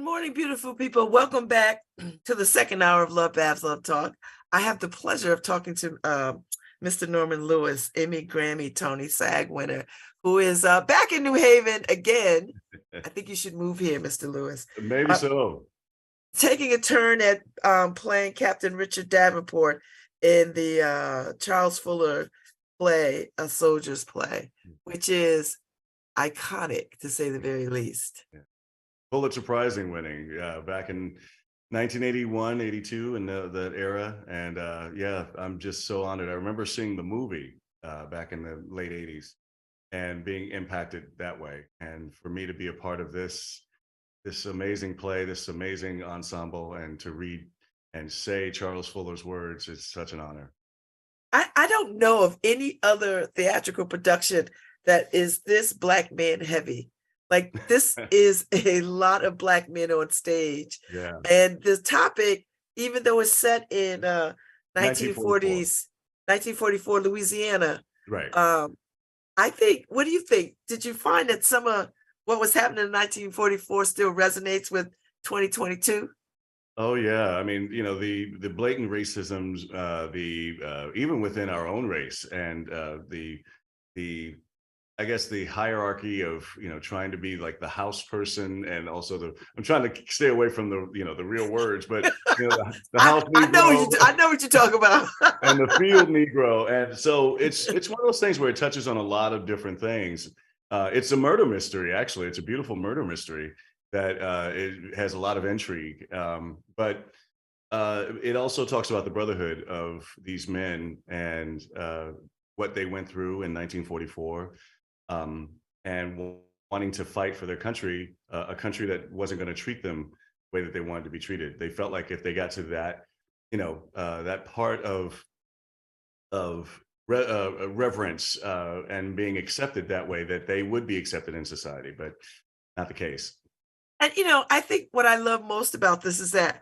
morning, beautiful people. Welcome back to the second hour of LoveBabz, Love Talk. I have the pleasure of talking to Mr. Norman Lewis, Emmy, Grammy, Tony, SAG winner, who is back in New Haven again. I think you should move here, Mr. Lewis. Maybe so. Taking a turn at playing Captain Richard Davenport in the Charles Fuller play, A Soldier's Play, which is iconic, to say the very least. Yeah. Pulitzer Prizing winning back in 1981, 82 in that era. And yeah, I'm just so honored. I remember seeing the movie back in the late 80s and being impacted that way. And for me to be a part of this amazing play, this amazing ensemble, and to read and say Charles Fuller's words, it's such an honor. I don't know of any other theatrical production that is this Black man heavy. Like, this is a lot of Black men on stage. Yeah. And the topic, even though it's set in 1944 Louisiana. Right. I think, what do you think? Did you find that some of what was happening in 1944 still resonates with 2022? Oh yeah, I mean, you know, the blatant racisms, even within our own race, and the I guess the hierarchy of, you know, trying to be like the house person, and also I'm trying to stay away from the, you know, the real words, but you know, the house I know what you're talking about. And the field Negro. And so it's one of those things where it touches on a lot of different things. It's a murder mystery, actually. It's a beautiful murder mystery that it has a lot of intrigue. But it also talks about the brotherhood of these men and what they went through in 1944. And wanting to fight for their country, a country that wasn't going to treat them the way that they wanted to be treated. They felt like if they got to that, you know, that part of reverence and being accepted that way, that they would be accepted in society, but not the case. And, you know, I think what I love most about this is that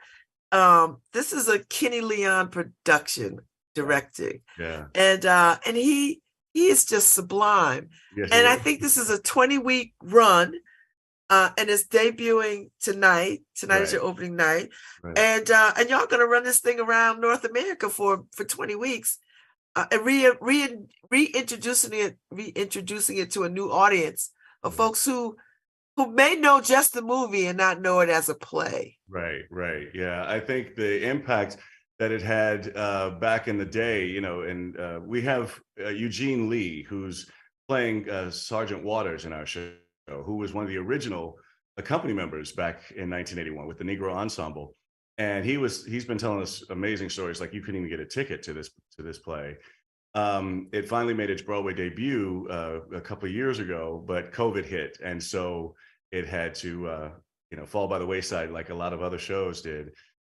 this is a Kenny Leon production directing. Yeah. And he is just sublime. Yes, and I think this is a 20-week run, and it's debuting tonight. Tonight is your opening night. Right. And y'all gonna run this thing around North America for 20 weeks, and reintroducing it to a new audience of folks who may know just the movie and not know it as a play. Right. Yeah, I think the impact that it had back in the day, you know, and we have Eugene Lee, who's playing Sergeant Waters in our show, who was one of the original company members back in 1981 with the Negro Ensemble. And he's been telling us amazing stories, like you couldn't even get a ticket to this play. It finally made its Broadway debut a couple of years ago, but COVID hit. And so it had to, you know, fall by the wayside like a lot of other shows did.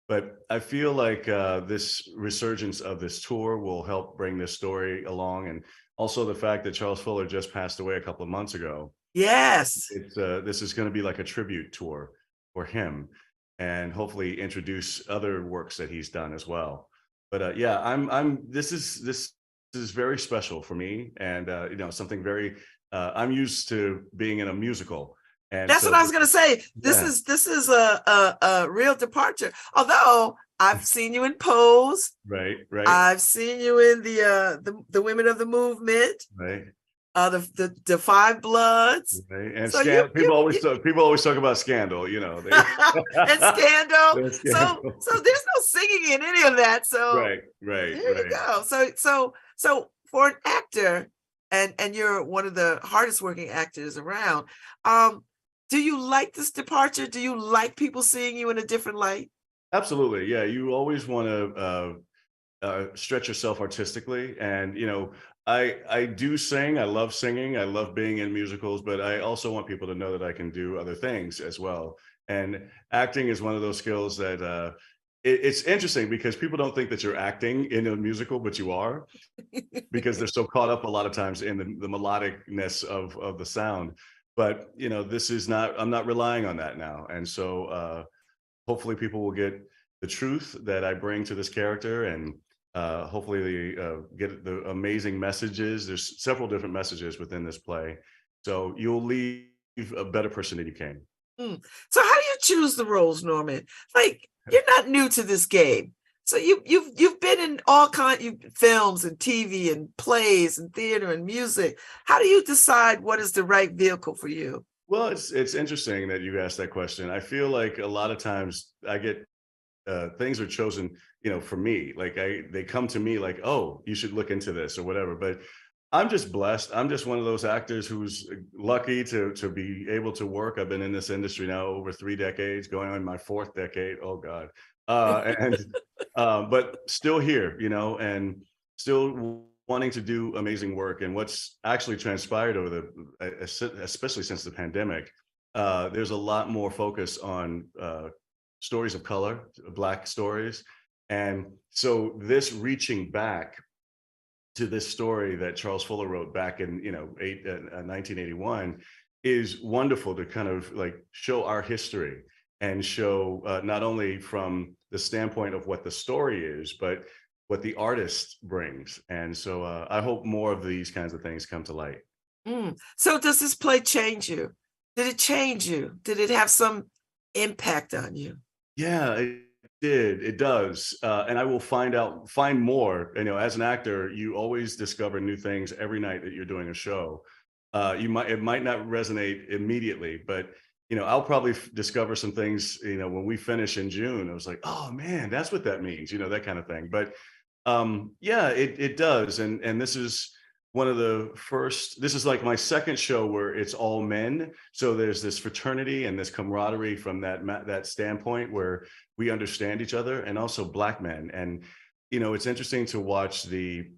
But I feel like this resurgence of this tour will help bring this story along. And also the fact that Charles Fuller just passed away a couple of months ago. Yes. This is going to be like a tribute tour for him, and hopefully introduce other works that he's done as well. But yeah, this is very special for me. And, you know, something very, I'm used to being in a musical. And that's what I was going to say. This is a real departure. Although I've seen you in Pose. Right. I've seen you in the Women of the Movement. Right. The Five Bloods. Right. And so people always talk about Scandal, you know. And Scandal. So there's no singing in any of that. So right. There you go. So for an actor, and you're one of the hardest working actors around, do you like this departure? Do you like people seeing you in a different light? Absolutely. Yeah. You always want to stretch yourself artistically. And, you know, I do sing. I love singing. I love being in musicals, but I also want people to know that I can do other things as well. And acting is one of those skills that it's interesting, because people don't think that you're acting in a musical, but you are, because they're so caught up a lot of times in the melodicness of the sound. But, you know, I'm not relying on that now. And so hopefully people will get the truth that I bring to this character, and hopefully they get the amazing messages. There's several different messages within this play. So you'll leave a better person than you came. So how do you choose the roles, Norman? Like, you're not new to this game. So you've been in all films and TV and plays and theater and music. How do you decide what is the right vehicle for you? Well, it's interesting that you asked that question. I feel like a lot of times I get things are chosen, for me. Like they come to me like, oh, you should look into this or whatever. But I'm just blessed. I'm just one of those actors who's lucky to be able to work. I've been in this industry now over 3 decades, going on my 4th decade. Oh God. And but still here, and still wanting to do amazing work. And what's actually transpired over especially since the pandemic, there's a lot more focus on stories of color, Black stories. And so this reaching back to this story that Charles Fuller wrote back in 1981 is wonderful to kind of like show our history and show not only from the standpoint of what the story is, but what the artist brings. And so I hope more of these kinds of things come to light. So does this play change you? Did it change you? Did it have some impact on you? Yeah, it did. It does. And I will find more. As an actor, you always discover new things every night that you're doing a show. It might not resonate immediately, but I'll probably discover some things, when we finish in June. I was like, oh man, that's what that means, that kind of thing. But yeah, it does. And this is this is like my second show where it's all men. So there's this fraternity and this camaraderie from that standpoint where we understand each other, and also Black men. And, it's interesting to watch the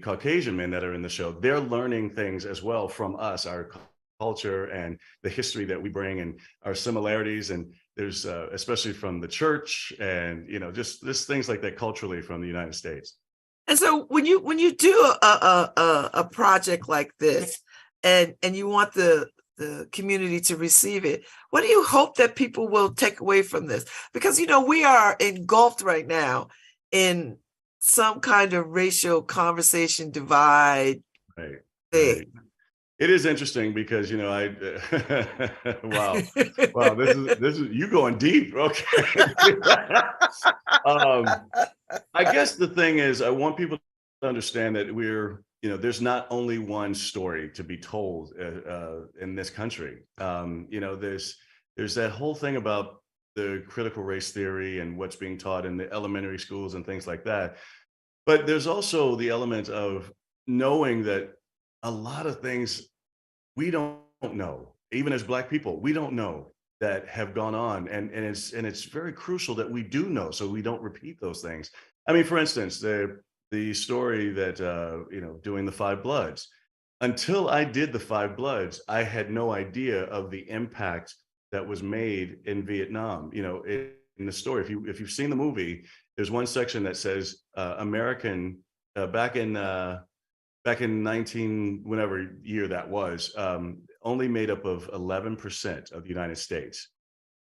Caucasian men that are in the show. They're learning things as well from us, our culture and the history that we bring and our similarities. And there's especially from the church and, just things like that culturally from the United States. And so when you do a project like this, and you want the community to receive it, what do you hope that people will take away from this? Because we are engulfed right now in some kind of racial conversation divide Right. thing. Right. It is interesting because I wow this is you going deep. Okay. I guess the thing is, I want people to understand that there's not only one story to be told in this country. There's that whole thing about the critical race theory and what's being taught in the elementary schools and things like that. But there's also the element of knowing that a lot of things we don't know, even as Black people, we don't know, that have gone on, and it's very crucial that we do know, so we don't repeat those things. I mean, for instance, the story that doing the Five Bloods. Until I did the Five Bloods, I had no idea of the impact that was made in Vietnam. In the story, if you've seen the movie, there's one section that says American back in 19 whatever year that was, only made up of 11% of the United States.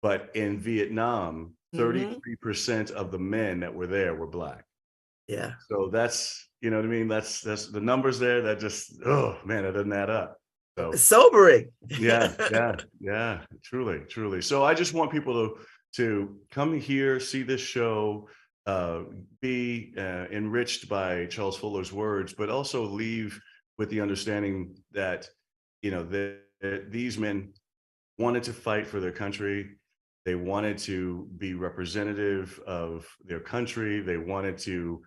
But in Vietnam, 33% of the men that were there were Black. Yeah. So that's, what I mean? That's the numbers there that just, oh man, it doesn't add up. So It's sobering. yeah, truly. So I just want people to come here, see this show, be enriched by Charles Fuller's words, but also leave with the understanding that these men wanted to fight for their country. They wanted to be representative of their country. They wanted to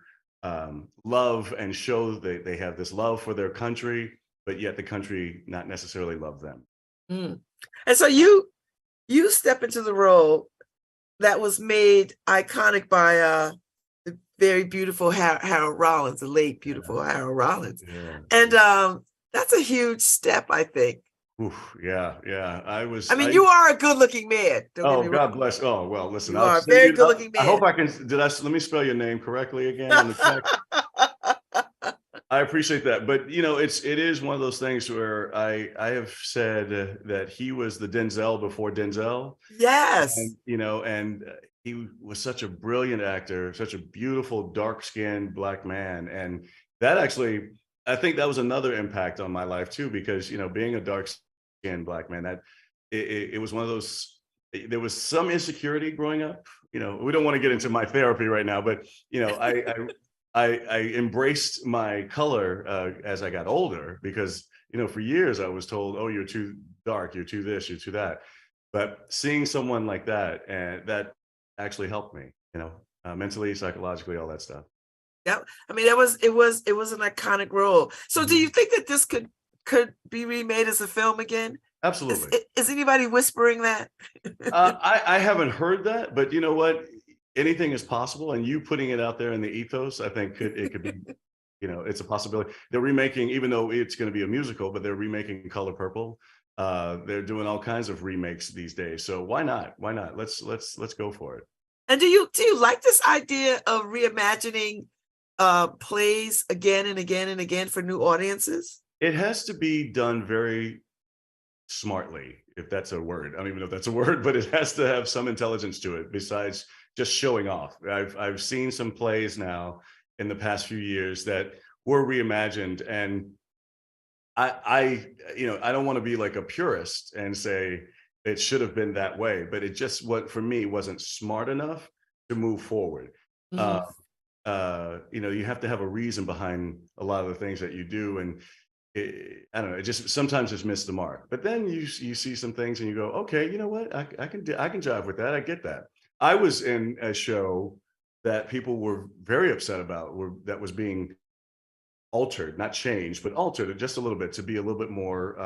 love and show that they have this love for their country, but yet the country not necessarily love them. And so you step into the role that was made iconic by the very beautiful Harold Rollins, the late beautiful Harold Rollins. Yeah. And that's a huge step, I think. Oof, yeah. I mean, you are a good-looking man. Oh, God bless. Oh, well, listen. You are a very good-looking man. I hope I can. Let me spell your name correctly again on the text. I appreciate that, but it is one of those things where I have said that he was the Denzel before Denzel. Yes. And he was such a brilliant actor, such a beautiful, dark-skinned Black man, and that actually, I think that was another impact on my life too, because being a dark-skinned Black man, that it was one of those there was some insecurity growing up. You know, we don't want to get into my therapy right now, but you know, I embraced my color as I got older because, you know, for years I was told, oh, you're too dark, you're too this, you're too that. But seeing someone like that, and that actually helped me, you know, mentally, psychologically, all that stuff. Yeah, I mean, it was an iconic role. So, do Mhm. you think that this could be remade as a film again? Is Absolutely. is anybody whispering that? I haven't heard that, but you know what? Anything is possible, and you putting it out there in the ethos, I think it could be, you know, it's a possibility. They're remaking, even though it's going to be a musical, but they're remaking Color Purple. They're doing all kinds of remakes these days. So why not? Why not? Let's go for it. And do you like this idea of reimagining plays again and again and again for new audiences? It has to be done very smartly, if that's a word. I don't even know if that's a word, but it has to have some intelligence to it besides just showing off. I've seen some plays now in the past few years that were reimagined, and I you know, I don't want to be like a purist and say it should have been that way, but it just what for me wasn't smart enough to move forward. Uh, Mhm. you know, you have to have a reason behind a lot of the things that you do, and I don't know, it just sometimes just missed the mark. But then you see some things and you go, okay, you know what, I can jive with that. I get that. I was in a show that people were very upset about, that was being altered, not changed, but altered just a little bit to be a little bit more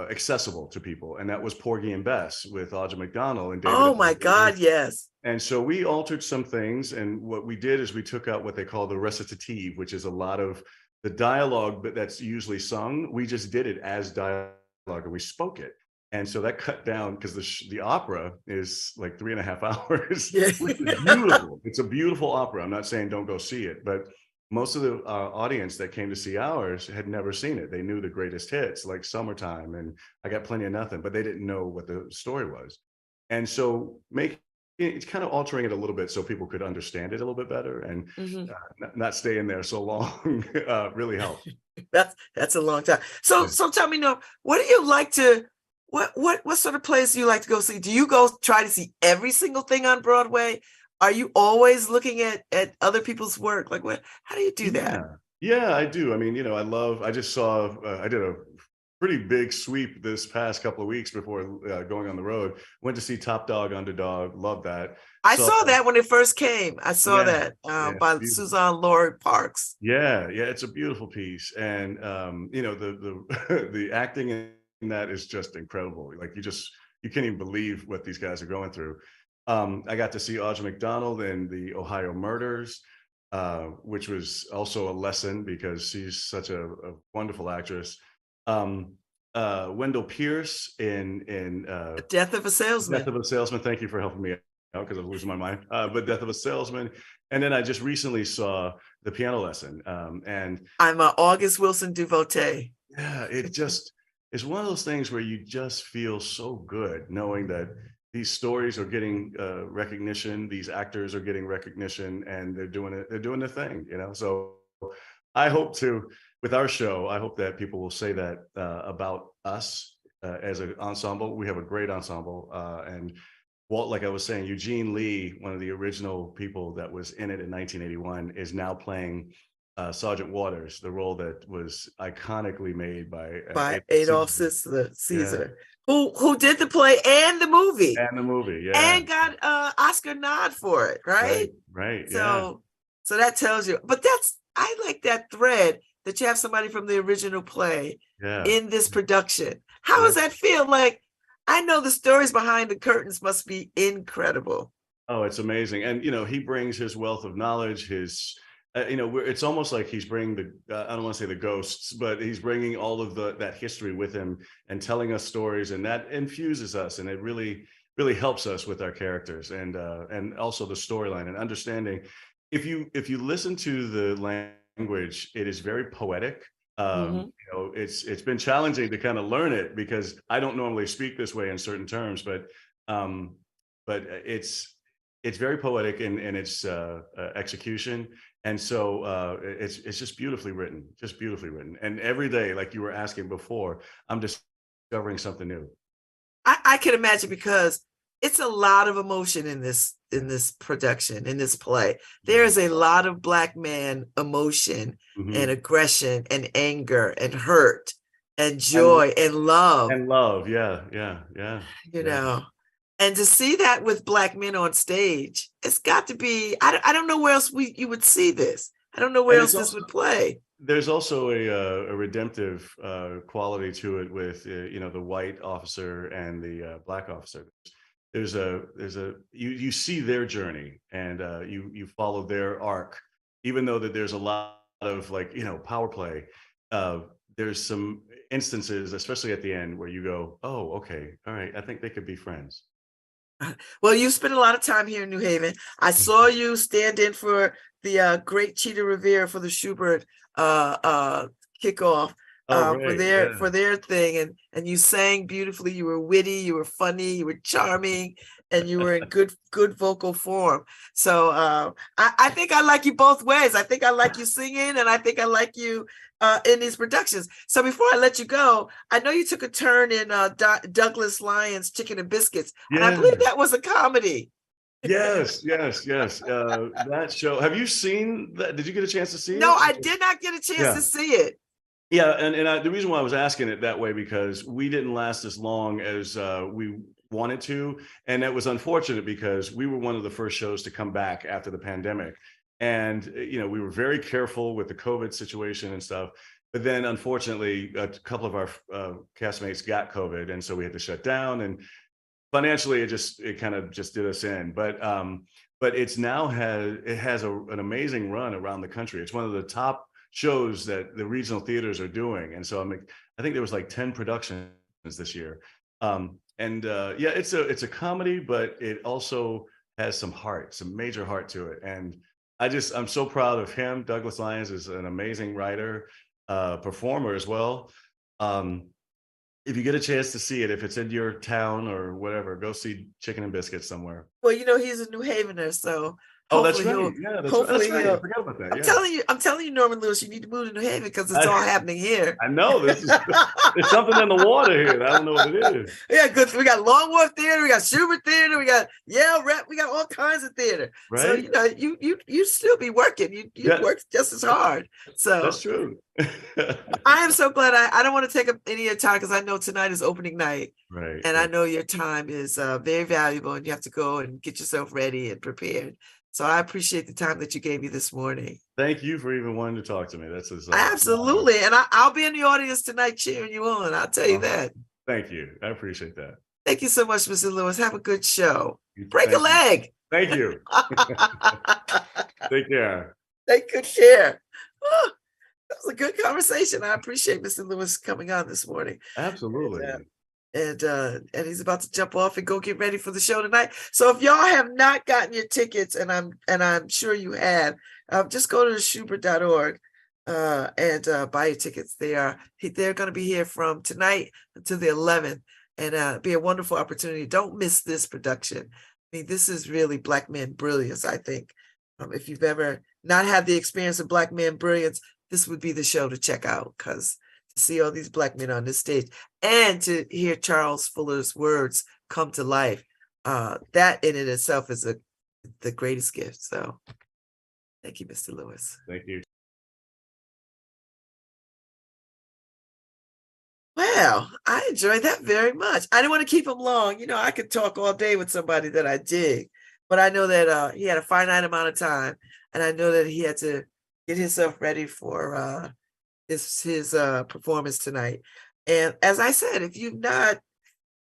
accessible to people, and that was Porgy and Bess with Audra McDonald and David. Oh my God, yes. And so we altered some things, and what we did is we took out what they call the recitative, which is a lot of the dialogue, but that's usually sung. We just did it as dialogue, and we spoke it. And so that cut down because the opera is like 3.5 hours, Yeah. which is beautiful. It's a beautiful opera. I'm not saying don't go see it, but most of the audience that came to see ours had never seen it. They knew the greatest hits like Summertime and I Got Plenty of Nothing, but they didn't know what the story was. And so it's kind of altering it a little bit so people could understand it a little bit better, and Mhm. not stay in there so long really helped. That's a long time. So Yeah. so tell me, no, what do you like to what sort of plays do you like to go see? Do you go try to see every single thing on Broadway? Are you always looking at other people's work? Like what how do you do that? Yeah. Yeah, I do. I mean, you know, I just saw, I did a pretty big sweep this past couple of weeks before going on the road. Went to see Top Dog, Underdog. Love that. I Saw, saw that when it first came. I saw yeah, that yeah, by beautiful. Suzanne Lori Parks. Yeah, yeah, it's a beautiful piece, and you know, the the acting in that is just incredible. Like you can't even believe what these guys are going through. I got to see Audra McDonald in the Ohio Murders, which was also a lesson because she's such a wonderful actress. Um, Wendell Pierce in The Death of a Death Salesman. of a Salesman. Thank you for helping me out because I was losing my mind. But Death of a Salesman, and then I just recently saw The Piano Lesson, and I'm a August Wilson devotee. yeah, it just is one of those things where you just feel so good knowing that these stories are getting recognition, these actors are getting recognition, and they're doing it. They're doing the thing, you know. So I hope to, with our show, I hope that people will say that about us as an ensemble. We have a great ensemble, and Walt, like I was saying, Eugene Lee, one of the original people that was in it in 1981, is now playing Sergeant Waters, the role that was iconically made by By Adolph Adolph Caesar. Sisler, Yeah, Caesar, who did the play and the movie and the movie. Yeah, and got Oscar nod for it, right, right? right. Yeah, So so that tells you, but that's I like that thread that you have somebody from the original play yeah, in this production. How yeah. does that feel? Like I know the stories behind the curtains must be incredible. Oh, it's amazing. And, you know, he brings his wealth of knowledge, you know, it's almost like he's bringing I don't want to say the ghosts, but he's bringing all of that history with him and telling us stories. And that infuses us. And it really helps us with our characters and also the storyline and understanding. If you listen to the language, it is very poetic. Mhm. You know, it's been challenging to kind of learn it because I don't normally speak this way in certain terms, um, but it's very poetic in its execution, and so it's just beautifully written. And every day, like you were asking before, I'm discovering something new. I can imagine, because it's a lot of emotion in this production, in this play. There is a lot of Black man emotion and aggression and anger and hurt and joy and love. And love, yeah. You know, and to see that with Black men on stage, it's got to be, I don't know where else you would see this. I don't know where else this would play. There's also a redemptive quality to it with the white officer and the Black officer. There's a you see their journey, and you follow their arc, even though that there's a lot of power play. There's some instances, especially at the end, where you go, oh, okay, all right, I think they could be friends. Well, you spent a lot of time here in New Haven. I saw you stand in for the great Cheetah Rivera for the Schubert kickoff for their thing, and you sang beautifully. You were witty, you were funny, you were charming, and you were in good vocal form. So I think I like you both ways. I think I like you singing, and I think I like you in these productions. So before I let you go, I know you took a turn in Douglas Lyons' Chicken and Biscuits, and I believe that was a comedy. Yes. That show. Have you seen that? Did you get a chance to see it? No, I did not get a chance to see it. Yeah, and the reason why I was asking it that way, because we didn't last as long as we wanted to, and that was unfortunate because we were one of the first shows to come back after the pandemic, and we were very careful with the COVID situation and stuff. But then, unfortunately, a couple of our castmates got COVID, and so we had to shut down. And financially, it kind of just did us in. But it's now has an amazing run around the country. It's one of the top shows that the regional theaters are doing, and so I think there was like 10 productions this year. It's a comedy, but it also has some heart, some major heart to it. And I'm so proud of him. Douglas Lyons is an amazing writer, performer as well. If you get a chance to see it, if it's in your town or whatever, go see Chicken and Biscuits somewhere. Well, he's a New Havener, so that's right. Yeah, that's right. I forgot about that. I'm telling you, Norman Lewis, you need to move to New Haven because it's all happening here. I know there's something in the water here. I don't know what it is. Yeah, good. We got Long Wharf Theater, we got Schubert Theater, we got Yale Rep, we got all kinds of theater. Right. So you still be working. You work just as hard. So that's true. I am so glad. I don't want to take up any of your time because I know tonight is opening night. Right. And I know your time is very valuable, and you have to go and get yourself ready and prepared. So I appreciate the time that you gave me this morning. Thank you for even wanting to talk to me. That's absolutely. And I'll be in the audience tonight cheering you on. I'll tell you that. Thank you. I appreciate that. Thank you so much, Mr. Lewis. Have a good show. Break a leg. Thank you. Take care. Take good care. Oh, that was a good conversation. I appreciate Mr. Lewis coming on this morning. Absolutely. And he's about to jump off and go get ready for the show tonight. So if y'all have not gotten your tickets, and I'm sure you have, just go to Schubert.org and buy your tickets. They're going to be here from tonight until the 11th, and be a wonderful opportunity. Don't miss this production. I mean, this is really Black men brilliance. I think if you've ever not had the experience of Black men brilliance, this would be the show to check out, because to see all these Black men on this stage and to hear Charles Fuller's words come to life, that in it itself is the greatest gift. So thank you, Mr. Lewis. Thank you. Well, I enjoyed that very much. I didn't want to keep him long. I could talk all day with somebody that I dig, but I know that he had a finite amount of time, and I know that he had to get himself ready for his performance tonight. And as I said, if you've not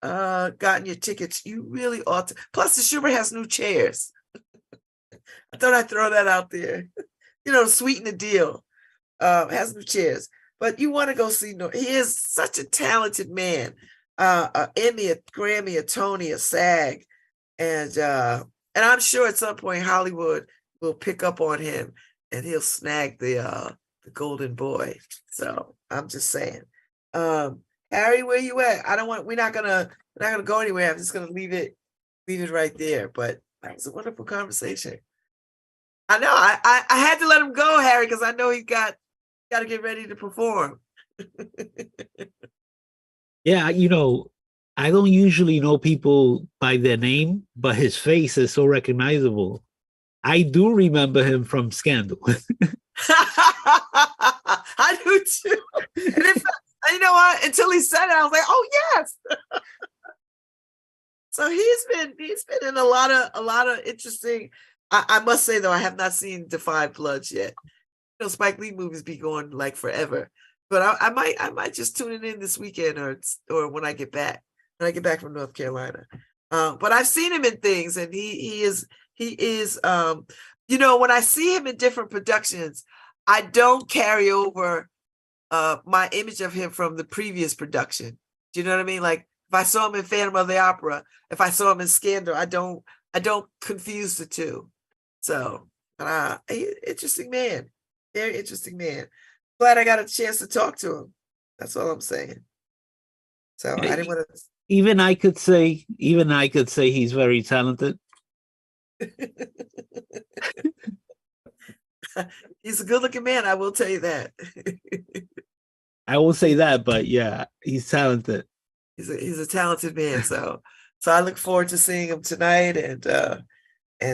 gotten your tickets, you really ought to. Plus, the Schubert has new chairs. I thought I'd throw that out there. Sweeten the deal. Has new chairs. But you want to go see. He is such a talented man. Emmy, a Grammy, a Tony, a SAG, and I'm sure at some point Hollywood will pick up on him and he'll snag the Golden Boy. So I'm just saying. Harry, where you at? We're not gonna go anywhere. I'm just gonna leave it right there. But that was a wonderful conversation. I know I had to let him go, Harry, because I know he's got to get ready to perform. Yeah, I don't usually know people by their name, but his face is so recognizable. I do remember him from Scandal. I do too. And in fact, you know what? Until he said it, I was like, oh yes. So he's been in a lot of interesting. I must say though, I have not seen Defy Bloods yet. You know, Spike Lee movies be going like forever. But I might just tune it in this weekend or when I get back from North Carolina. But I've seen him in things, and he is you know, when I see him in different productions, I don't carry over my image of him from the previous production. Do you know what I mean? Like if I saw him in Phantom of the Opera, if I saw him in Scandal, I don't confuse the two. So interesting man. Very interesting man. Glad I got a chance to talk to him. That's all I'm saying. So I didn't want to. Even I could say he's very talented. He's a good-looking man. I will tell you that. I will say that, but yeah, he's talented. He's a talented man. So I look forward to seeing him tonight and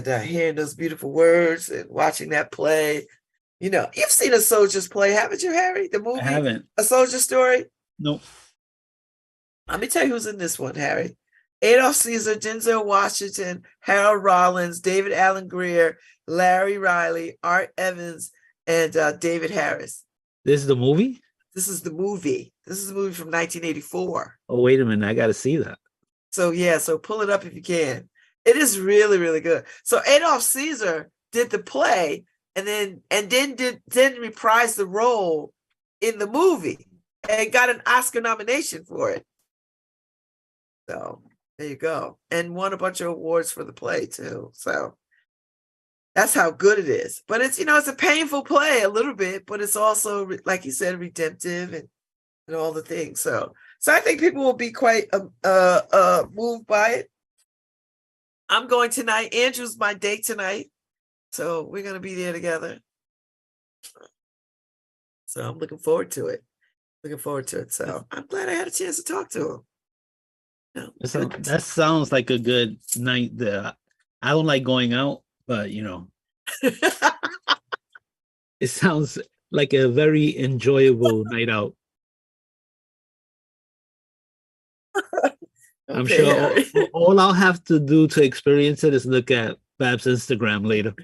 hearing those beautiful words and watching that play. You know, you've seen A Soldier's Play, haven't you, Harry? The movie? I haven't. A Soldier's Story? Nope. Let me tell you who's in this one, Harry. Adolph Caesar, Denzel Washington, Harold Rollins, David Alan Grier, Larry Riley, Art Evans, and David Harris. This is the movie? This is the movie. This is a movie from 1984. Oh, wait a minute. I got to see that. So yeah, so pull it up if you can. It is really, really good. So Adolph Caesar did the play and then reprised the role in the movie and got an Oscar nomination for it. So there you go. And won a bunch of awards for the play too. So that's how good it is. But it's, you know, it's a painful play a little bit, but it's also, like you said, redemptive and all the things. So I think people will be quite moved by it. I'm going tonight. Andrew's my date tonight. So we're going to be there together. So I'm looking forward to it. So I'm glad I had a chance to talk to him. No, that sounds like a good night there. I don't like going out, but you know, it sounds like a very enjoyable night out. I'm sure all I'll have to do to experience it is look at Bab's Instagram later.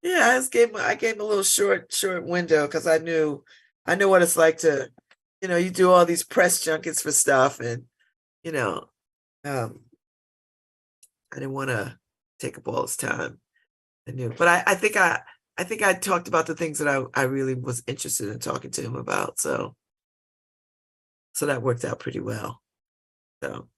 Yeah, I gave a little short window because I know what it's like to, you know, you do all these press junkets for stuff, and you know, I didn't want to take up all his time. I knew, but I think I talked about the things that I really was interested in talking to him about. So that worked out pretty well.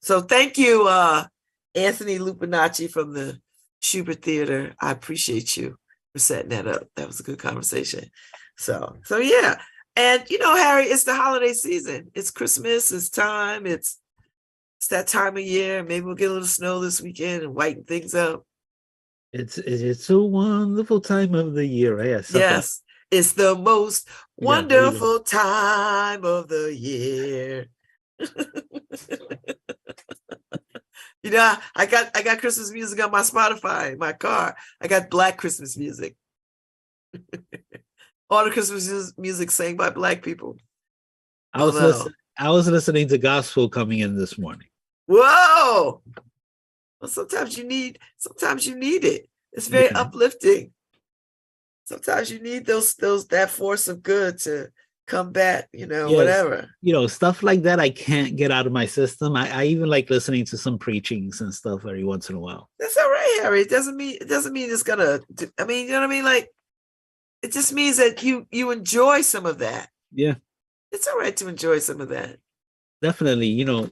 So thank you, Anthony Lupinacci from the Schubert Theater. I appreciate you for setting that up. That was a good conversation. So yeah. And you know, Harry, it's the holiday season. It's Christmas, it's time, it's that time of year. Maybe we'll get a little snow this weekend and whiten things up. It's a wonderful time of the year. Yes, it's the most wonderful time of the year. You know, I got Christmas music on my Spotify in my car. I got Black Christmas music. All the Christmas music sang by Black people. I was listening to gospel coming in this morning. Whoa! Well, sometimes you need it. It's very uplifting. Sometimes you need that force of good to combat, you know, whatever. You know, stuff like that I can't get out of my system. I even like listening to some preachings and stuff every once in a while. That's all right, Harry. It doesn't mean it's gonna. I mean, you know what I mean? Like, it just means that you enjoy some of that. Yeah, it's all right to enjoy some of that. Definitely, you know,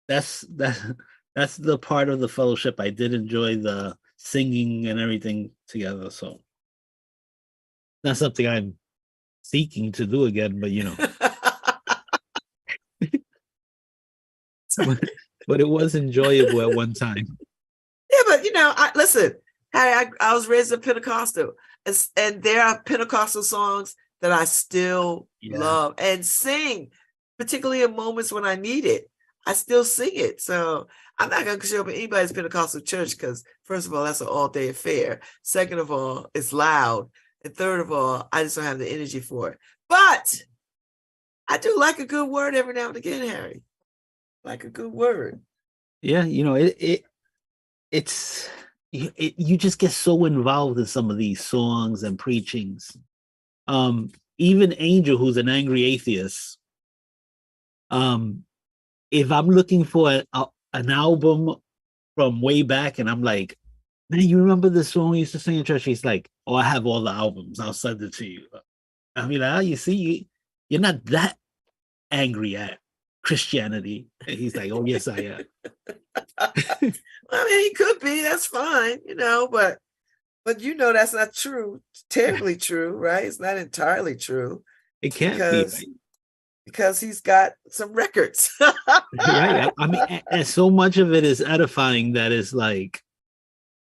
that's the part of the fellowship. I did enjoy the singing and everything together. So not something I'm seeking to do again, but you know. But it was enjoyable at one time. Yeah, but you know, listen, Harry, I was raised in Pentecostal, and there are Pentecostal songs that I still love and sing. particularly in moments when I need it. I still sing it. So I'm not going to show up at anybody's Pentecostal church because, first of all, that's an all-day affair. Second of all, it's loud. And third of all, I just don't have the energy for it. But I do like a good word every now and again, Harry. Like a good word. Yeah, you just get so involved in some of these songs and preachings. Even Angel, who's an angry atheist, if I'm looking for an album from way back and I'm like, man, you remember the song we used to sing in church? He's like, oh, I have all the albums. I'll send it to you. I mean, you see, you're not that angry at Christianity. And he's like, oh, yes, I am. I mean, he could be. That's fine, but that's not true. It's terribly true, right? It's not entirely true. It can't be, right? Because he's got some records. Right. I mean, and so much of it is edifying that it's like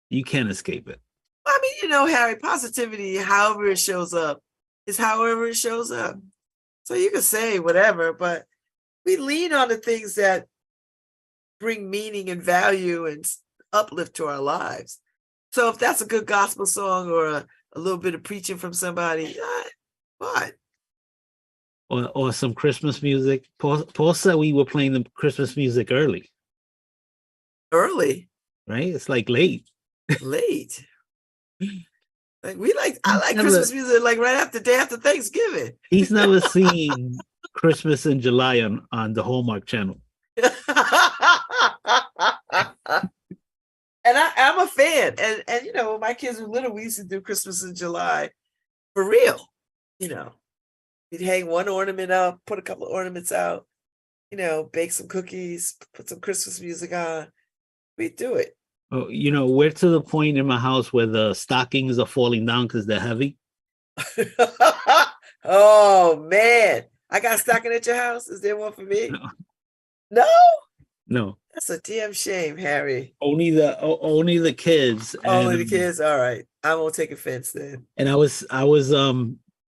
you can't escape it. I mean, Harry, positivity, however it shows up, is however it shows up. So you can say whatever, but we lean on the things that bring meaning and value and uplift to our lives. So if that's a good gospel song or a little bit of preaching from somebody, what? Or some Christmas music. Paul said we were playing the Christmas music early. Early? Right? It's like late. Late. I like Christmas music like right after day after Thanksgiving. He's never seen Christmas in July on the Hallmark Channel. And I'm a fan. And when my kids were little, we used to do Christmas in July for real. We'd hang one ornament up, put a couple of ornaments out, bake some cookies, put some Christmas music on. We'd do it. Oh, we're to the point in my house where the stockings are falling down because they're heavy. Oh, man. I got a stocking at your house? Is there one for me? No? No. That's a damn shame, Harry. Only the kids. Only the kids? All right. I won't take offense then. And I was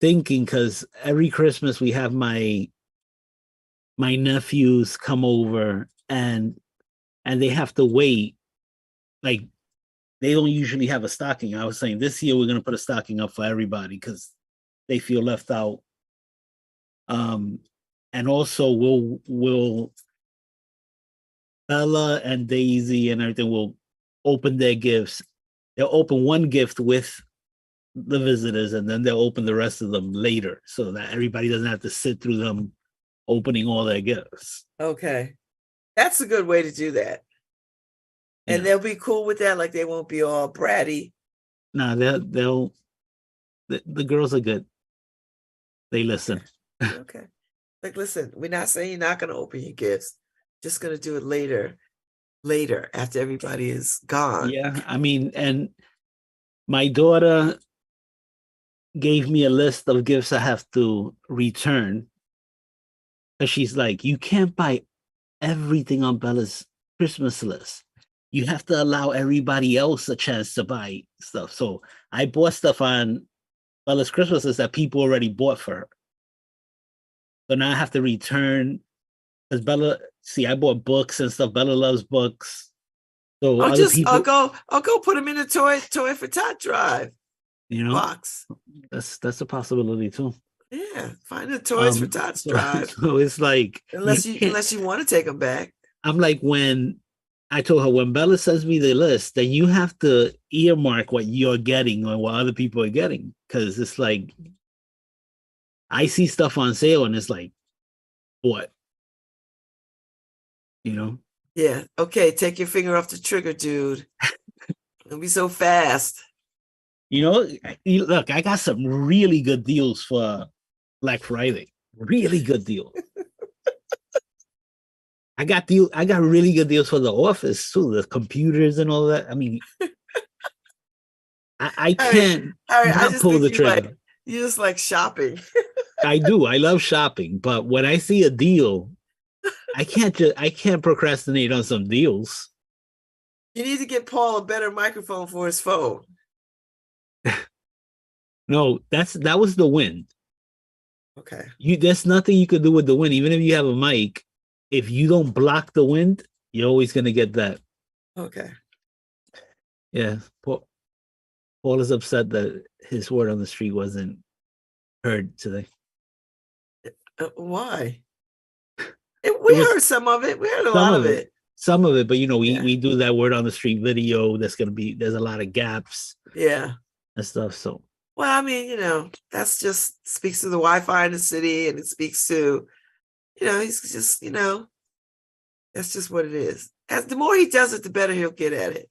thinking, because every Christmas we have my nephews come over and they have to wait. Like, they don't usually have a stocking. I was saying this year we're going to put a stocking up for everybody because they feel left out. And also we'll Bella and Daisy and everything will open their gifts. They'll open one gift with the visitors and then they'll open the rest of them later so that everybody doesn't have to sit through them opening all their gifts. Okay. That's a good way to do that. And they'll be cool with that, like they won't be all bratty. No, the girls are good. They listen. Okay. Like, listen, we're not saying you're not going to open your gifts. Just going to do it later after everybody is gone. Yeah, I mean, and my daughter gave me a list of gifts I have to return. Because she's like, you can't buy everything on Bella's Christmas list. You have to allow everybody else a chance to buy stuff. So I bought stuff on Bella's Christmas list that people already bought for her. So now I have to return because Bella, I bought books and stuff. Bella loves books. So I'll go put them in a toy for Tot drive. Box. That's a possibility too. Yeah, find the toys for Tot's drive. So it's like unless you want to take them back. I'm like, when I told her, when Bella sends me the list, then you have to earmark what you're getting or what other people are getting. Because it's like, I see stuff on sale and it's like, what? Yeah. Okay. Take your finger off the trigger, dude. Don't be so fast. Look, I got some really good deals for Black Friday. Really good deal. I got really good deals for the office too, the computers and all that. I mean, I can't pull the trigger. You just like shopping. I do. I love shopping, but when I see a deal, I can't procrastinate on some deals. You need to get Paul a better microphone for his phone. No, that was the wind. Okay. There's nothing you could do with the wind, even if you have a mic. If you don't block the wind, you're always gonna get that. Okay. Yeah. Paul is upset that his word on the street wasn't heard today. Why? It We was heard some of it. We heard a some lot of of it. it. Some of it, but Yeah. we do that word on the street video. There's a lot of gaps Yeah. and stuff. So Well, I mean, that's just speaks to the Wi-Fi in the city, and it speaks to, he's just, that's just what it is. As the more he does it, the better he'll get at it.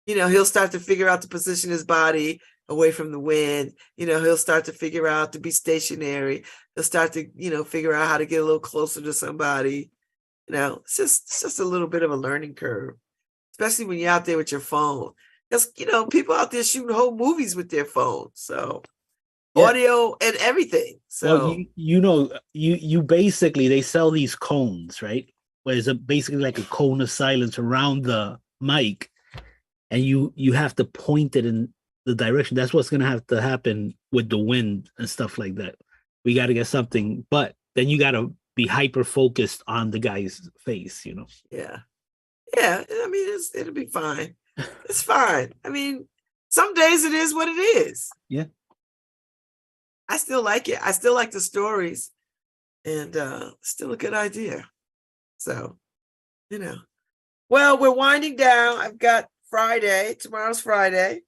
He'll start to figure out to position his body away from the wind. He'll start to figure out to be stationary. He'll start to, figure out how to get a little closer to somebody. It's just a little bit of a learning curve, especially when you're out there with your phone. Because, people out there shooting whole movies with their phones. So audio and everything. So well, you basically, they sell these cones, right? Where it's basically like a cone of silence around the mic, and you have to point it in the direction. That's what's gonna have to happen with the wind and stuff like that. We got to get something, but then you got to be hyper focused on the guy's face. Yeah. I mean, it'll be fine. It's fine. I mean, some days it is what it is. Yeah. I still like it. I still like the stories, and still a good idea. So, well, we're winding down. I've got Friday. Tomorrow's Friday.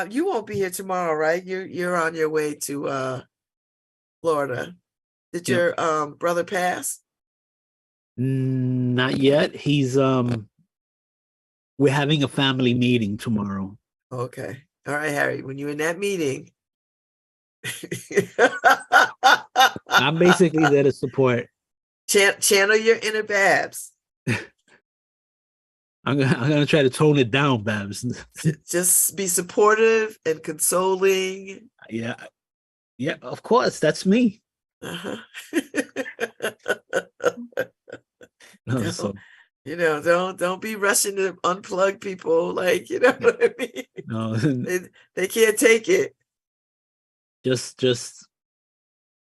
You won't be here tomorrow, right? You're on your way to Florida. Did your brother pass? Not yet. He's we're having a family meeting tomorrow. Okay. All right, Harry. When you're in that meeting, I'm basically there to support. Channel your inner Babz. I'm gonna try to tone it down, Babz. Just be supportive and consoling. Yeah, of course, that's me. Uh-huh. No, so don't be rushing to unplug people. Like, what I mean? no, they can't take it. Just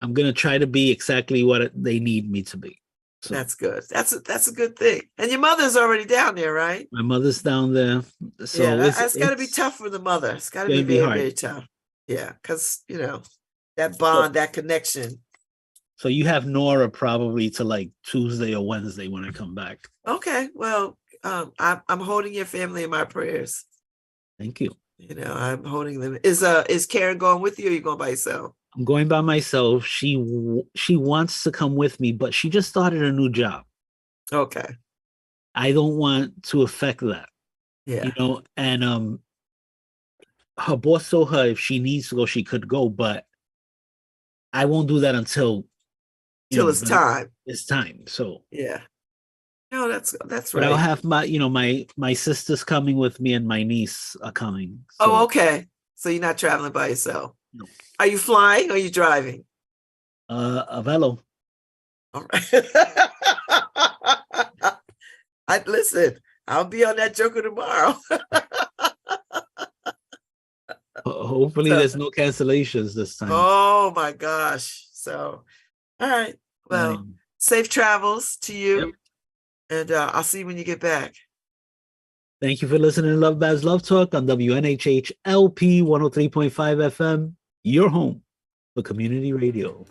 I'm gonna try to be exactly what they need me to be. So that's good. That's a good thing. And your mother's already down there, right? my mother's down there. So yeah, that's got to be tough for the mother. It's got to be very, very tough. Yeah, because that bond, that connection. So you have Nora probably to like Tuesday or Wednesday when I come back. Okay, well, I'm holding your family in my prayers. Thank you. I'm holding them. Is Karen going with you, or are you going by yourself? I'm going by myself. She wants to come with me, but she just started a new job. Okay. I don't want to affect that. Yeah. And her boss told her if she needs to go, she could go, but I won't do that until it's time. It's time. So yeah. No, that's but right. I'll have my sister's coming with me and my niece are coming. So. Oh, okay. So you're not traveling by yourself. No. Are you flying or are you driving? A velo. All right. Listen, I'll be on that Joker tomorrow. Hopefully there's no cancellations this time. Oh my gosh. So, all right. Well, safe travels to you. Yep. And I'll see you when you get back. Thank you for listening to LoveBabz Love Talk on WNHH LP 103.5 FM, your home for community radio.